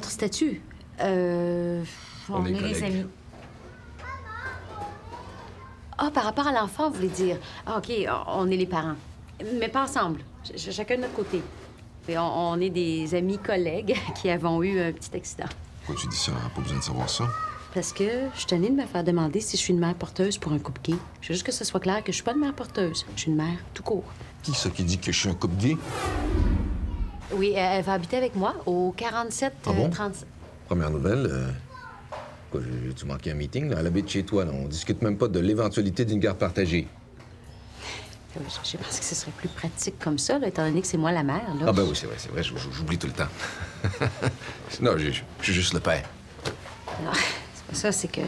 notre statut? On est les amis. Ah, par rapport à l'enfant, vous voulez dire? Ah, OK, on est les parents. Mais pas ensemble. Chacun de notre côté. Et on est des amis collègues qui avons eu un petit accident. Pourquoi tu dis ça? Pas besoin de savoir ça. Parce que je suis tannée de me faire demander si je suis une mère porteuse pour un couple gay. Je veux juste que ce soit clair que je suis pas une mère porteuse. Je suis une mère tout court. Qui ça qui dit que je suis un couple gay? Oui, elle va habiter avec moi au 47 37. Première nouvelle, quoi, tu manqué un meeting, là? Elle habite chez toi, là. On discute même pas de l'éventualité d'une garde partagée. Je pense que ce serait plus pratique comme ça, là, étant donné que c'est moi la mère, là. Ah ben oui, c'est vrai, j'oublie tout le temps. Non, je suis juste le père. Non, c'est pas ça, c'est que...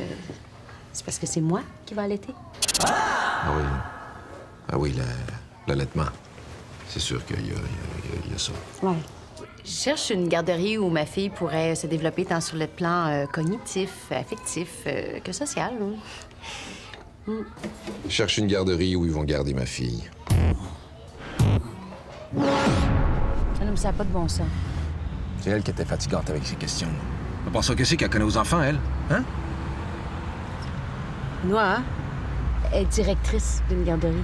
C'est parce que c'est moi qui va allaiter. Ah oui, l'allaitement. C'est sûr qu'il y a ça. Ouais. Je cherche une garderie où ma fille pourrait se développer tant sur le plan cognitif, affectif que social. Je cherche une garderie où ils vont garder ma fille. Ça n'a pas de bon sens. C'est elle qui était fatigante avec ces questions. On pense que c'est qu'elle connaît aux enfants, elle? Hein? Noah, elle est directrice d'une garderie.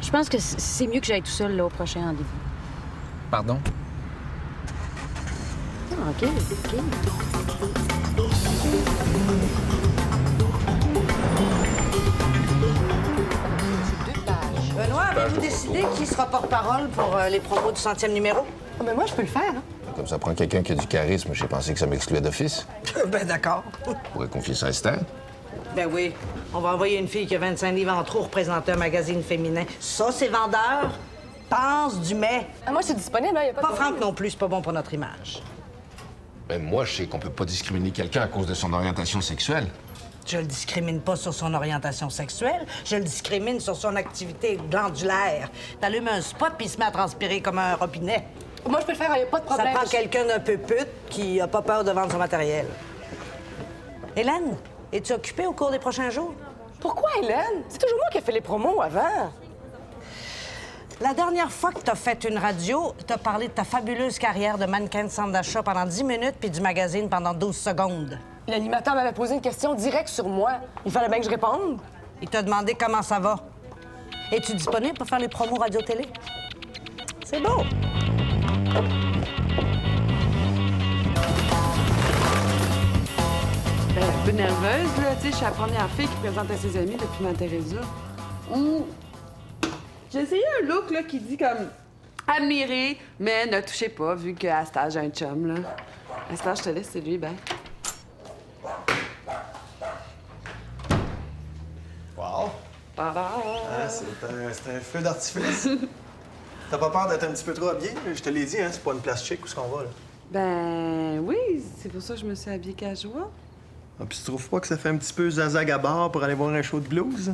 Je pense que c'est mieux que j'aille tout seul là, au prochain rendez-vous. Pardon? Ah, OK. Benoît, avez-vous décidé qui sera porte-parole pour les promos du 100e numéro? Ah, ben moi, je peux le faire, hein? Comme ça prend quelqu'un qui a du charisme, j'ai pensé que ça m'excluait d'office. Ben d'accord. On pourrait confier ça à Esther. Ben oui. On va envoyer une fille qui a 25 livres en trop représenter un magazine féminin. Ça, c'est vendeur. Pense du mets. Ah, moi, je suis disponible, hein? Y a pas de Pas problème. Franck non plus, c'est pas bon pour notre image. Ben moi, je sais qu'on peut pas discriminer quelqu'un à cause de son orientation sexuelle. Je le discrimine pas sur son orientation sexuelle, je le discrimine sur son activité glandulaire. T'allumes un spot puis il se met à transpirer comme un robinet. Moi, je peux le faire, y a pas de Ça problème. prend quelqu'un d'un peu pute qui a pas peur de vendre son matériel. Hélène, es-tu occupée au cours des prochains jours? Pourquoi, Hélène? C'est toujours moi qui ai fait les promos avant. La dernière fois que t'as fait une radio, t'as parlé de ta fabuleuse carrière de mannequin de centre d'achat pendant 10 minutes puis du magazine pendant 12 secondes. L'animateur m'avait posé une question directe sur moi. Il fallait bien que je réponde. Il t'a demandé comment ça va. Es-tu disponible pour faire les promos radio-télé? C'est beau! Un peu nerveuse, là. Tu sais, je suis la première fille qui présente à ses amis depuis ma Teresa. J'ai essayé un look, là, qui dit comme admirer, mais ne touchez pas, vu qu'à cet âge, j'ai un chum, là. À cet âge, je te laisse, c'est lui, ben. Wow! Ah, c'est un feu d'artifice. T'as pas peur d'être un petit peu trop habillé? Je te l'ai dit, hein, c'est pas une place chic où est-ce qu'on va, là. Ben oui, c'est pour ça que je me suis habillée casual. Ah, puis tu trouves pas que ça fait un petit peu zazagabar pour aller voir un show de blues?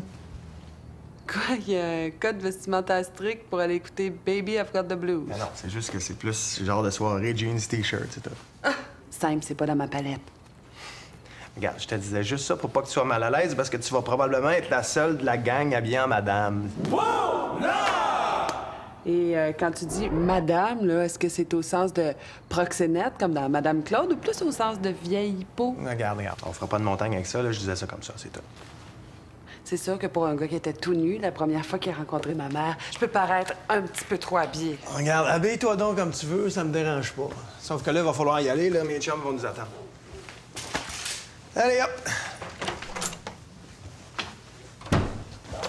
Quoi, il y a un code vestimentaire strict pour aller écouter Baby I've Got the Blues. Mais non, c'est juste que c'est plus genre de soirée, jeans, t-shirt, c'est tout. Simple, c'est pas dans ma palette. Regarde, je te disais juste ça pour pas que tu sois mal à l'aise parce que tu vas probablement être la seule de la gang habillée en madame. Et quand tu dis madame, là, est-ce que c'est au sens de proxénète, comme dans Madame Claude, ou plus au sens de vieille peau? Regarde, on fera pas de montagne avec ça, là, je disais ça comme ça, c'est tout. C'est sûr que pour un gars qui était tout nu, la première fois qu'il a rencontré ma mère, je peux paraître un petit peu trop habillée. Regarde, habille-toi donc comme tu veux, ça me dérange pas. Sauf que là, il va falloir y aller, là, mes chums vont nous attendre. Allez, hop!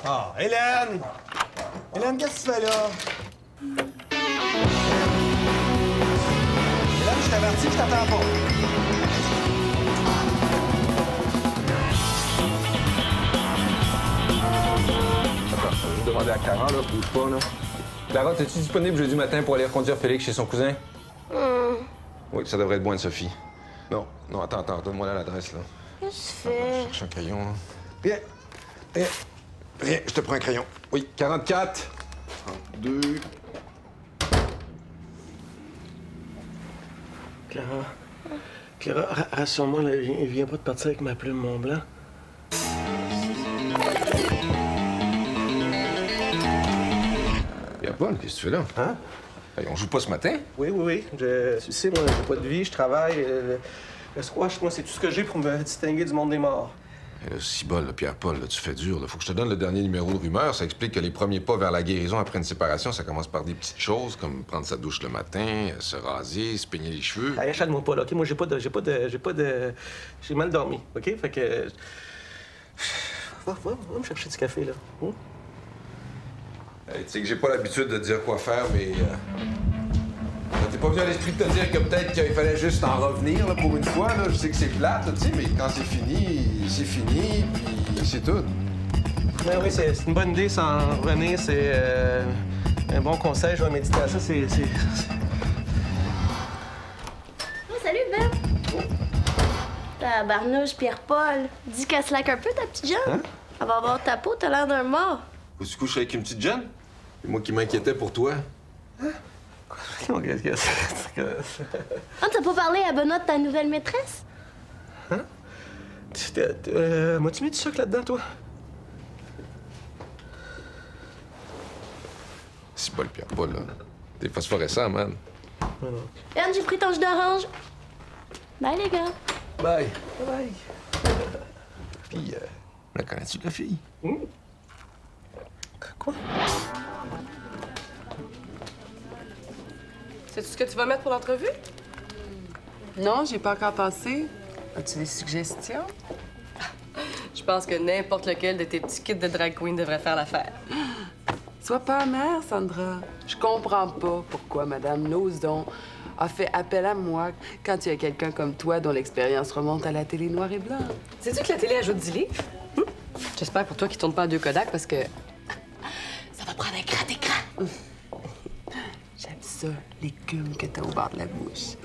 Ah, Hélène! Hélène, qu'est-ce que tu fais là? Hélène, je t'avertis, je t'attends pas. Attends, je vais juste demander à Clara, là, bouge pas, là. Clara, es-tu disponible jeudi matin pour aller reconduire Félix chez son cousin? Oui, ça devrait être bon, Anne-Sophie. Non, attends, donne-moi l'adresse, là. Qu'est-ce que tu Je fais? cherche un crayon, là. Rien, je te prends un crayon. Oui, 44. 32. Clara, rassure-moi, là, il vient pas de partir avec ma plume Mont Blanc. Pierre-Paul, qu'est-ce que tu fais là? Hein? Hey, on joue pas ce matin? Oui. Tu sais, moi, j'ai pas de vie, je travaille. Le squash, moi, c'est tout ce que j'ai pour me distinguer du monde des morts. Cibole, Pierre-Paul, là, tu fais dur. Là. Faut que je te donne le dernier numéro de Rumeur. Ça explique que les premiers pas vers la guérison après une séparation, ça commence par des petites choses, comme prendre sa douche le matin, se raser, se peigner les cheveux. Hey, achète-moi pas, là, OK? Moi, j'ai pas de... J'ai mal dormi, OK? Fait que... Va me chercher du café, là. Hey, tu sais que j'ai pas l'habitude de dire quoi faire, mais... Ça t'est pas venu à l'esprit de te dire que peut-être qu'il fallait juste en revenir, là, pour une fois, là? Je sais que c'est plate, là, tu sais, mais quand c'est fini, puis c'est tout. Ben oui, c'est une bonne idée, s'en revenir, c'est un bon conseil. Je vais méditer à ça, c'est... Oh, salut, Ben! Tabarnouche, Pierre-Paul. Dis qu'elle slack un peu, ta petite Jeanne. Hein? Elle va avoir ta peau, t'as l'air d'un mort. Faut que tu couches avec une petite jeune? C'est moi qui m'inquiétais pour toi. Oh, Ah, t'as pas parlé à Benoît de ta nouvelle maîtresse? Hein? M'as-tu mis du sucre là-dedans, toi? C'est pas le Pierre-Paul, là. T'es phosphorescent, man. Ben, j'ai pris ton jus d'orange. Bye, les gars. Bye. Bye. Puis, la connais-tu, la fille? Quoi? Sais-tu ce que tu vas mettre pour l'entrevue? Non, j'ai pas encore pensé. As-tu des suggestions? Je pense que n'importe lequel de tes petits kits de drag queen devrait faire l'affaire. Sois pas amère, Sandra. Je comprends pas pourquoi Madame Lauzon a fait appel à moi quand il y a quelqu'un comme toi dont l'expérience remonte à la télé noir et blanc. Sais-tu que la télé ajoute 10 livres? J'espère pour toi qu'ils tournent pas en 2 Kodak parce que ça va prendre un grand écran. J'aime ça, l'écume que t'as au bord de la bouche.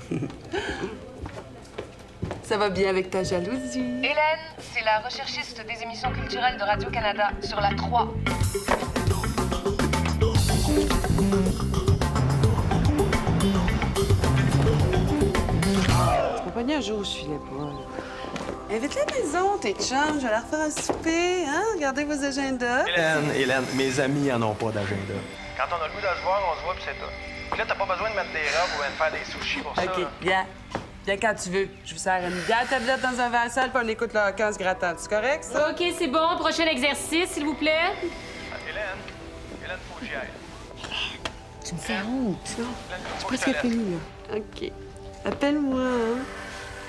Ça va bien avec ta jalousie? Hélène, c'est la recherchiste des émissions culturelles de Radio-Canada sur la 3. Tu m'as pogné un jour où je filais pas, là. Invite-les à la maison, tes chums. Je vais leur faire un souper, hein? Regardez vos agendas. Hélène, mes amis en ont pas d'agenda. Quand on a le goût de se voir, on se voit, puis c'est tout. Puis là, t'as pas besoin de mettre des robes ou de faire des sushis pour ça. OK, viens. Viens quand tu veux. Je vous sers une bière tablette dans un verre sale, puis on écoute le 15 grattant. C'est correct, ça? OK, c'est bon. Prochain exercice, s'il vous plaît. Hélène, faut que j'y aille. Tu me fais honte. C'est presque fini, là. OK. Appelle-moi, hein?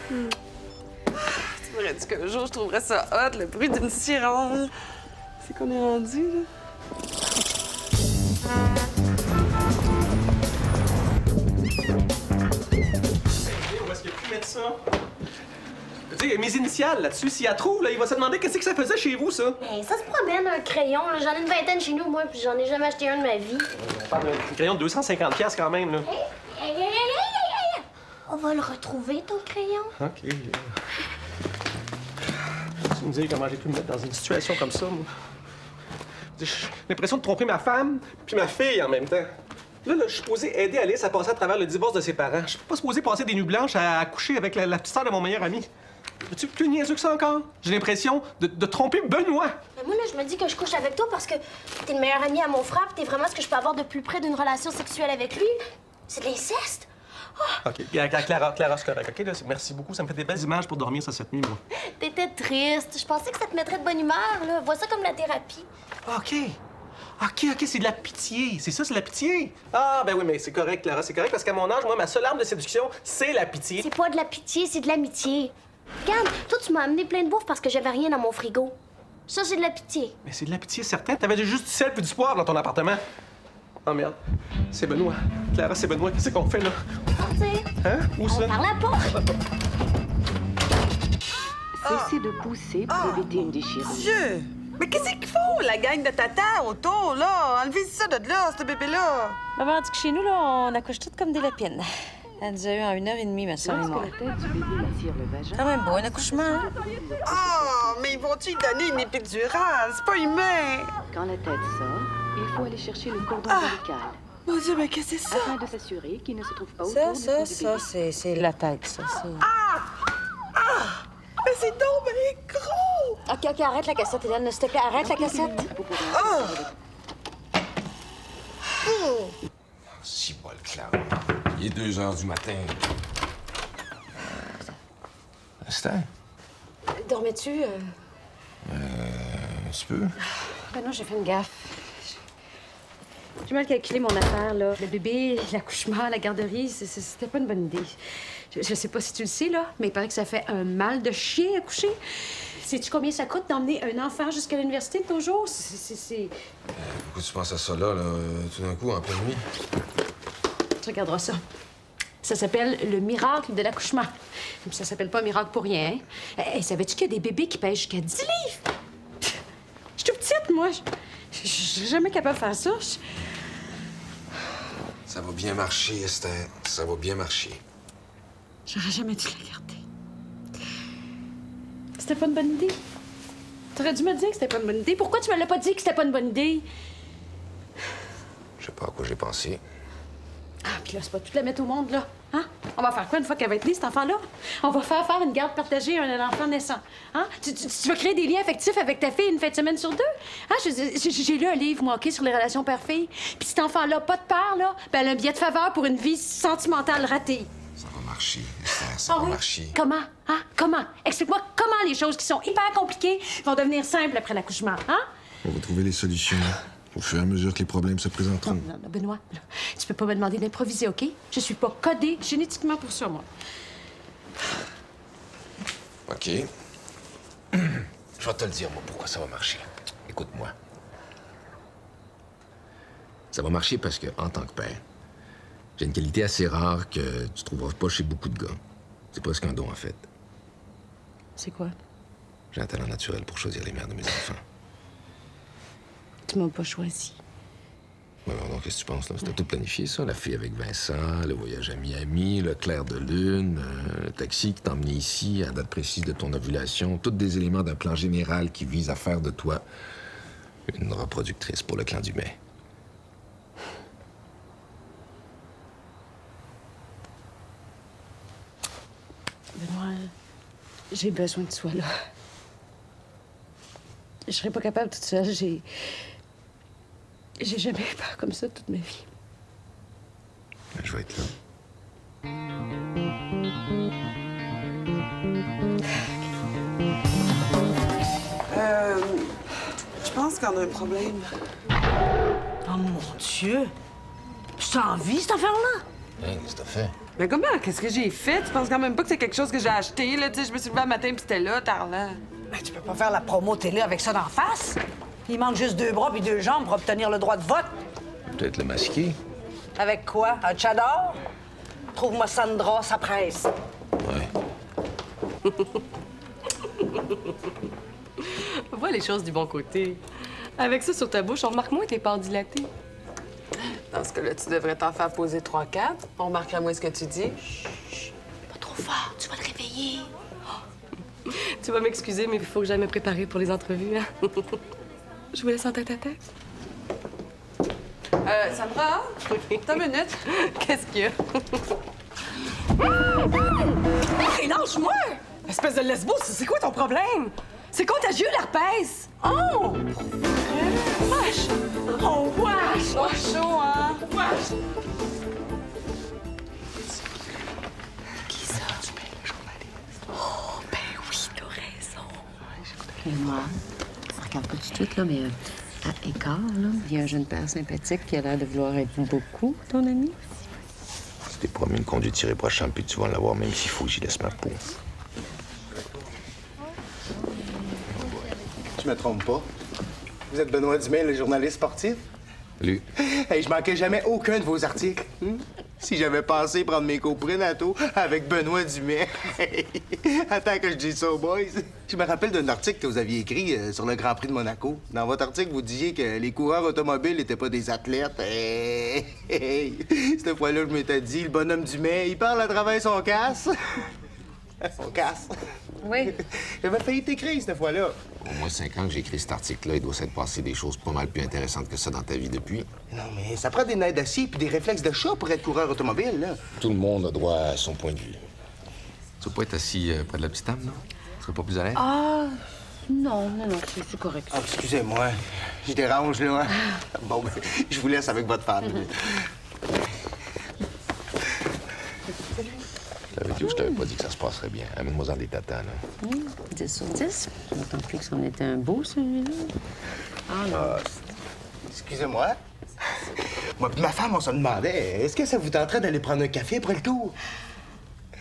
Tu m'aurais dit qu'un jour, je trouverais ça hot, le bruit d'une sirène. C'est qu'on est rendu, là? Où est-ce qu'il a pu mettre ça? Tu sais, mes initiales là-dessus, s'il y a trop, là, il va se demander qu'est-ce que ça faisait chez vous, ça? Ben, ça se promène, un crayon. là. J'en ai une vingtaine chez nous, moi, puis j'en ai jamais acheté un de ma vie. On parle d'un crayon de 250$ quand même, là. Hey. On va le retrouver, ton crayon. OK. Tu me dis comment j'ai pu me mettre dans une situation comme ça, moi. J'ai l'impression de tromper ma femme puis ma fille en même temps. Là, je suis supposé aider Alice à passer à travers le divorce de ses parents. Je suis pas supposé passer des nuits blanches à coucher avec la petite sœur de mon meilleur ami. Es-tu plus niaiseux que ça encore? J'ai l'impression de tromper Benoît. Ben, moi, là, je me dis que je couche avec toi parce que t'es le meilleur ami à mon frère, puis t'es vraiment ce que je peux avoir de plus près d'une relation sexuelle avec lui. C'est de l'inceste. OK. Clara, c'est correct. OK, là, merci beaucoup. Ça me fait des belles images pour dormir ça cette nuit, moi. T'étais triste. Je pensais que ça te mettrait de bonne humeur, là. Vois ça comme la thérapie. OK, c'est de la pitié. C'est ça, c'est de la pitié. Ah, ben oui, mais c'est correct, Clara, c'est correct, parce qu'à mon âge, moi, ma seule arme de séduction, c'est la pitié. C'est pas de la pitié, c'est de l'amitié. Regarde, toi, tu m'as amené plein de bouffe parce que j'avais rien dans mon frigo. Ça, c'est de la pitié. Mais c'est de la pitié, certain. T'avais juste du sel puis du poivre dans ton appartement. Oh merde, c'est Benoît. Clara, c'est Benoît. Qu'est-ce qu'on fait, là? Sortir. Hein? Où ça? Par la porte. Cessez de pousser pour éviter une déchirure. Dieu! Mais qu'est-ce qu'il faut, la gang de tata autour, là? Enlevez ça de là, ce bébé-là. Maman dit que chez nous, là, on accouche toutes comme des lapines. Elle nous a eu en 1h30, ma soeur et moi. Lorsque la tête du bébé attire le vagin... Quand même beau, un accouchement, hein? Ah, mais ils vont-tu lui donner une épidurale? C'est pas humain. Quand la tête sort, il faut aller chercher le cordon ombilical. Mon Dieu, mais qu'est-ce que c'est ça? Afin de s'assurer qu'il ne se trouve pas autour du cou du bébé. c'est la tête, ça. Mais c'est donc bien gros! OK, arrête la cassette, Hélène, s'il te plaît, arrête la cassette. Si, Paul, Clara. Il est 2 heures du matin. Esther? Dormais-tu? Un petit peu. Ben non, j'ai fait une gaffe. J'ai mal calculé mon affaire, là. Le bébé, l'accouchement, la garderie, c'était pas une bonne idée. Je sais pas si tu le sais, là, mais il paraît que ça fait un mal de chien accoucher. Sais-tu combien ça coûte d'emmener un enfant jusqu'à l'université de nos jours? Pourquoi tu penses à ça là, tout d'un coup, en pleine nuit? Tu regarderas ça. Ça s'appelle le miracle de l'accouchement. Puis ça s'appelle pas miracle pour rien, hein? Hey, savais-tu qu'il y a des bébés qui pèsent jusqu'à 10 livres? Je suis toute petite, moi. Je suis jamais capable de faire ça. Ça va bien marcher, Esther. Ça va bien marcher. J'aurais jamais dû la garder. C'était pas une bonne idée. T'aurais dû me dire que c'était pas une bonne idée. Pourquoi tu me l'as pas dit que c'était pas une bonne idée? Je sais pas à quoi j'ai pensé. Ah, puis là, c'est pas toute la mettre au monde, là. Hein? On va faire quoi une fois qu'elle va être née, cet enfant-là? On va faire une garde partagée à un enfant naissant. Hein? Tu vas créer des liens affectifs avec ta fille une fin de semaine sur 2? Hein? J'ai lu un livre, moi, OK, sur les relations père-fille. Puis cet enfant-là, pas de père, là, ben, elle a un billet de faveur pour une vie sentimentale ratée. Ça va marcher, Esther, ça va marcher. Comment? Hein? Comment? Explique-moi comment les choses qui sont hyper compliquées vont devenir simples après l'accouchement, hein? On va trouver les solutions au fur et à mesure que les problèmes se présenteront. Non, Benoît, là, tu peux pas me demander d'improviser, OK? Je suis pas codée génétiquement pour ça, moi. OK. Je vais te le dire, moi, pourquoi ça va marcher. Écoute-moi. Ça va marcher parce que, en tant que père, j'ai une qualité assez rare que tu trouveras pas chez beaucoup de gars. C'est presque un don, en fait. C'est quoi? J'ai un talent naturel pour choisir les mères de mes enfants. Tu m'as pas choisi. Ouais, alors, qu'est-ce que tu penses, là? C'était tout planifié, ça? La fille avec Vincent, le voyage à Miami, le clair de lune, le taxi qui t'a emmené ici, à la date précise de ton ovulation. Tous des éléments d'un plan général qui vise à faire de toi une reproductrice pour le clan du Mai. Benoît, j'ai besoin de toi, là. Je serais pas capable toute seule. J'ai jamais eu peur comme ça toute ma vie. Ben, je vais être là. Je pense qu'on a un problème. Oh, mon Dieu! C'est en vie, cette affaire-là? Hein, qu'est-ce que t'as fait? Mais comment? Qu'est-ce que j'ai fait? Tu penses quand même pas que c'est quelque chose que j'ai acheté, là? Tu sais, je me suis levée un matin pis c'était là, Tarlan. Ben, tu peux pas faire la promo télé avec ça d'en face. Il manque juste 2 bras puis 2 jambes pour obtenir le droit de vote. Peut-être le masquer. Avec quoi? Un tchador? Trouve-moi Sandra, ça presse. Ouais. Vois les choses du bon côté. Avec ça sur ta bouche, on remarque moins tes pores dilatées. Dans ce cas-là, tu devrais t'en faire poser 3-4. On remarquera moins ce que tu dis. Chut, pas trop fort, tu vas le réveiller. Tu vas m'excuser, mais il faut que j'aille me préparer pour les entrevues. Hein? Je vous laisse en tête-à-tête. Sandra? T'as une minute? Qu'est-ce qu'il y a? Hey, lâche-moi! Espèce de lesbo, c'est quoi ton problème? C'est contagieux, l'herpès! Oh! Wesh! Oh, wesh! Pas chaud, hein? Wesh! Qui ça? Le journaliste. Oh, ben oui, t'as raison. Et moi, ça regarde pas du tout, là, mais à écart, là, il y a un jeune père sympathique qui a l'air de vouloir être beaucoup, ton ami. Si t'es promis une conduite irréprochable, puis tu vas l'avoir même s'il faut que j'y laisse ma peau. Je me trompe pas. Vous êtes Benoît Dumais, le journaliste sportif? Salut. Hey, je manquais jamais aucun de vos articles. Si j'avais pensé prendre mes cours prénataux avec Benoît Dumais. Attends que je dise ça aux boys. Je me rappelle d'un article que vous aviez écrit sur le Grand Prix de Monaco. Dans votre article, vous disiez que les coureurs automobiles n'étaient pas des athlètes. Cette fois-là, je m'étais dit, le bonhomme Dumais, il parle à travers son casse. Son casse. Oui. J'avais failli t'écrire cette fois-là. Au moins 5 ans que j'ai écrit cet article-là, il doit s'être passé des choses pas mal plus intéressantes que ça dans ta vie depuis. Non, mais ça prend des nerfs d'acier puis des réflexes de chat pour être coureur automobile, là. Tout le monde a droit à son point de vue. Tu veux pas être assis près de la petite table, non? Tu serais pas plus à l'aise? Ah, non, c'est correct. Ah, excusez-moi. Je dérange, là. Bon, ben, je vous laisse avec votre femme. Claude, je t'avais pas dit que ça se passerait bien. Amène-moi-en des tatanes, là. 10 sur 10. D'autant plus que c'en était un beau, celui-là. Ah, non. Excusez-moi. Moi pis ma femme, on se demandait, est-ce que ça vous tenterait d'aller prendre un café après le tour?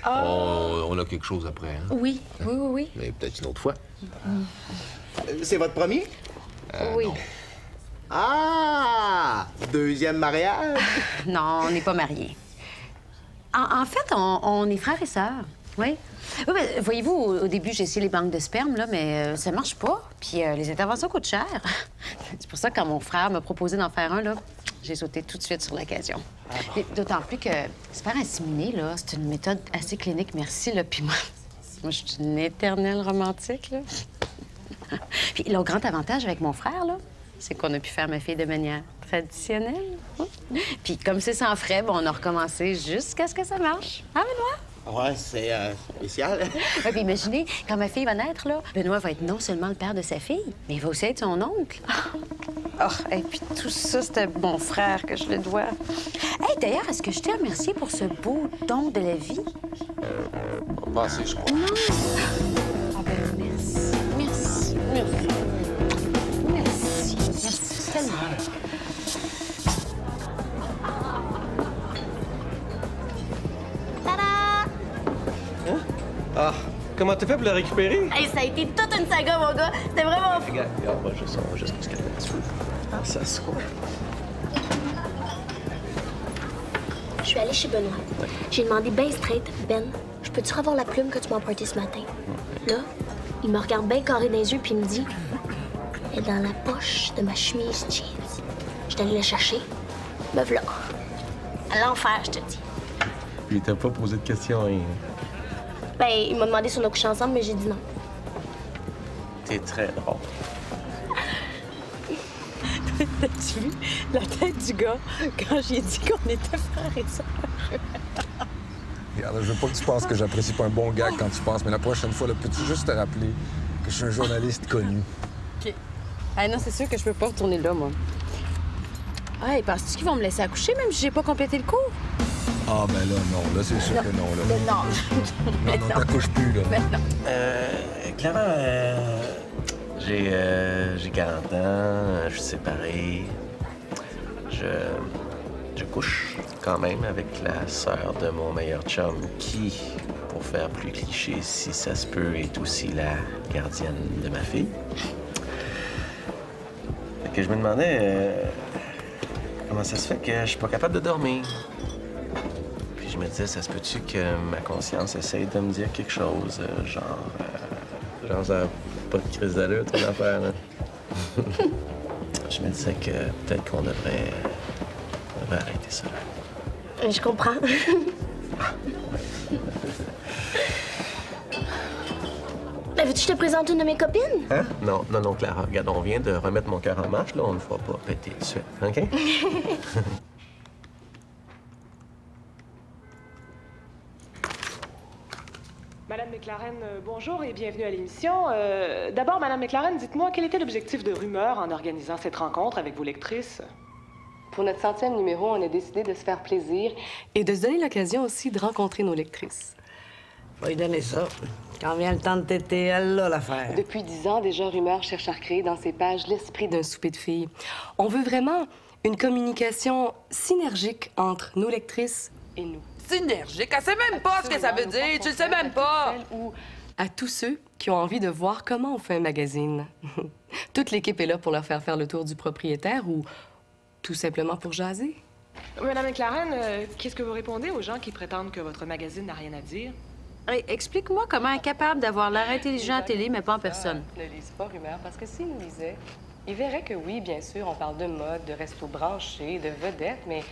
On a quelque chose après, hein? Oui. Mais peut-être une autre fois. C'est votre premier? Oui. Non. Ah! Deuxième mariage? Non, on n'est pas mariés. En fait, on est frères et sœurs. Oui. Oui, ben, voyez-vous, au début, j'ai essayé les banques de sperme, là, mais ça marche pas. Puis les interventions coûtent cher. C'est pour ça que quand mon frère m'a proposé d'en faire un, là, j'ai sauté tout de suite sur l'occasion. D'autant plus que se faire inséminer, là, c'est une méthode assez clinique, merci, là. Puis moi, je suis une éternelle romantique, là. Puis le grand avantage avec mon frère, là, c'est qu'on a pu faire ma fille de manière traditionnelle. Puis comme c'est sans frais, bon, on a recommencé jusqu'à ce que ça marche. Hein, Benoît? Ouais, c'est spécial. Ouais, puis imaginez, quand ma fille va naître, là, Benoît va être non seulement le père de sa fille, mais il va aussi être son oncle. Et puis tout ça, c'était mon frère que je le dois. Hey, d'ailleurs, est-ce que je t'ai remercié pour ce beau don de la vie? Pas assez, je crois. Non. Ah ben, merci. Merci. Merci. Merci. Merci tellement. Ah, comment t'as fait pour le récupérer? Hey, ça a été toute une saga, mon gars. C'était vraiment fou. Regarde, on va juste parce qu'elle est dessus. Ah, ça se voit. Je suis allée chez Benoît. J'ai demandé ben straight, Ben, je peux-tu revoir la plume que tu m'as empruntée ce matin? Là, il me regarde bien carré dans les yeux puis il me dit, elle est dans la poche de ma chemise jeans. Je suis allée la chercher. Me voilà. À l'enfer, je te dis. Puis il t'a pas posé de questions, rien. Ben, il m'a demandé si on a couché ensemble, mais j'ai dit non. T'es très drôle. T'as-tu vu la tête du gars quand j'ai dit qu'on était frères et sœurs? Regarde, je veux pas que tu penses que j'apprécie pas un bon gag quand tu penses, mais la prochaine fois, là, peux-tu juste te rappeler que je suis un journaliste connu? OK. Ah non, c'est sûr que je peux pas retourner là, moi. Ah, et penses-tu qu'ils vont me laisser accoucher même si j'ai pas complété le cours? Ah, ben là, non. Là, c'est sûr que non, là. Mais non. Non, t'accouches plus, là. Mais non. Clara, j'ai 40 ans, je suis séparé. Je couche quand même avec la sœur de mon meilleur chum qui, pour faire plus cliché, si ça se peut, est aussi la gardienne de ma fille. Fait que je me demandais comment ça se fait que je suis pas capable de dormir. Puis je me disais, ça se peut-tu que ma conscience essaye de me dire quelque chose, genre ça n'a pas de crise d'allure, ton affaire, là. Je me disais que peut-être qu'on devrait arrêter ça. Je comprends. Ben, veux-tu que je te présente une de mes copines? Hein? Non, Clara. Regarde, on vient de remettre mon cœur en marche, là. On ne le fera pas péter tout de suite, OK? Madame McLaren, bonjour et bienvenue à l'émission. D'abord, Madame McLaren, dites-moi, quel était l'objectif de Rumeur en organisant cette rencontre avec vos lectrices? Pour notre 100e numéro, on a décidé de se faire plaisir et de se donner l'occasion aussi de rencontrer nos lectrices. Faut lui donner ça. Quand vient le temps de téter, elle l'a l'affaire. Depuis 10 ans, déjà, Rumeur cherche à recréer dans ses pages l'esprit d'un souper de filles. On veut vraiment une communication synergique entre nos lectrices et nous. Synergique? Elle sait même pas ce que ça veut dire. Tu le sais même pas. Ou à tous ceux qui ont envie de voir comment on fait un magazine. Toute l'équipe est là pour leur faire le tour du propriétaire ou tout simplement pour jaser. Madame McLaren, qu'est-ce que vous répondez aux gens qui prétendent que votre magazine n'a rien à dire? Hey, explique-moi comment incapable d'avoir l'air intelligent à télé, mais pas en personne. Ne lisent pas Rumeur, parce que s'ils lisaient, ils verraient que oui, bien sûr, on parle de mode, de restos branchés, de vedettes, mais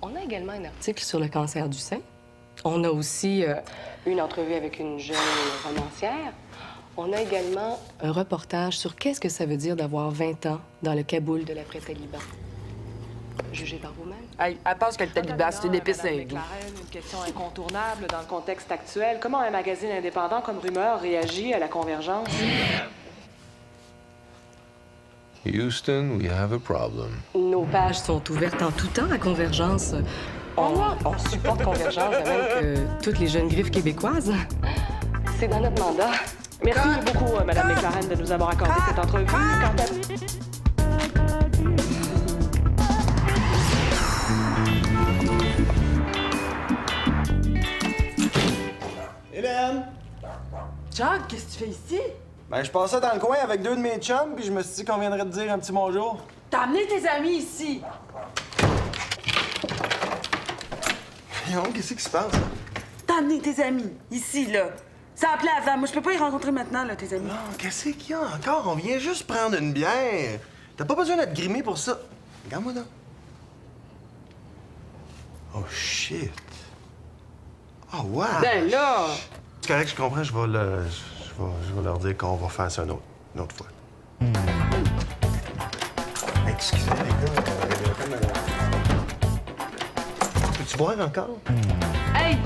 on a également un article sur le cancer du sein. On a aussi une entrevue avec une jeune romancière. On a également un reportage sur qu'est-ce que ça veut dire d'avoir 20 ans dans le Kaboul de l'après-Taliban. Jugez par vous-même. Elle pense que le Taliban, c'est une épice à Madame égout. McLaren, une question incontournable dans le contexte actuel. Comment un magazine indépendant comme Rumeur réagit à la convergence? Houston, we have a problem. Nos pages sont ouvertes en tout temps à Convergence. On supporte Convergence de même que toutes les jeunes griffes québécoises. C'est dans notre mandat. Merci beaucoup, Madame McLaren, de nous avoir accordé cette entrevue. Hélène! Chuck, qu'est-ce que tu fais ici? Ben, je passais dans le coin avec deux de mes chums, puis je me suis dit qu'on viendrait te dire un petit bonjour. T'as amené tes amis ici. Voyons, qu'est-ce qui se passe? T'as amené tes amis ici, là. Ça appelait avant. Moi, je peux pas y rencontrer maintenant, là, tes amis. Non, qu'est-ce qu'il y a encore? On vient juste prendre une bière. T'as pas besoin d'être grimé pour ça. Regarde-moi là. Oh, shit. Oh, wow! Ben là! C'est correct, je comprends. Je vais leur dire qu'on va faire ça une autre fois. Excusez, les gars. Peux-tu boire encore? Hey!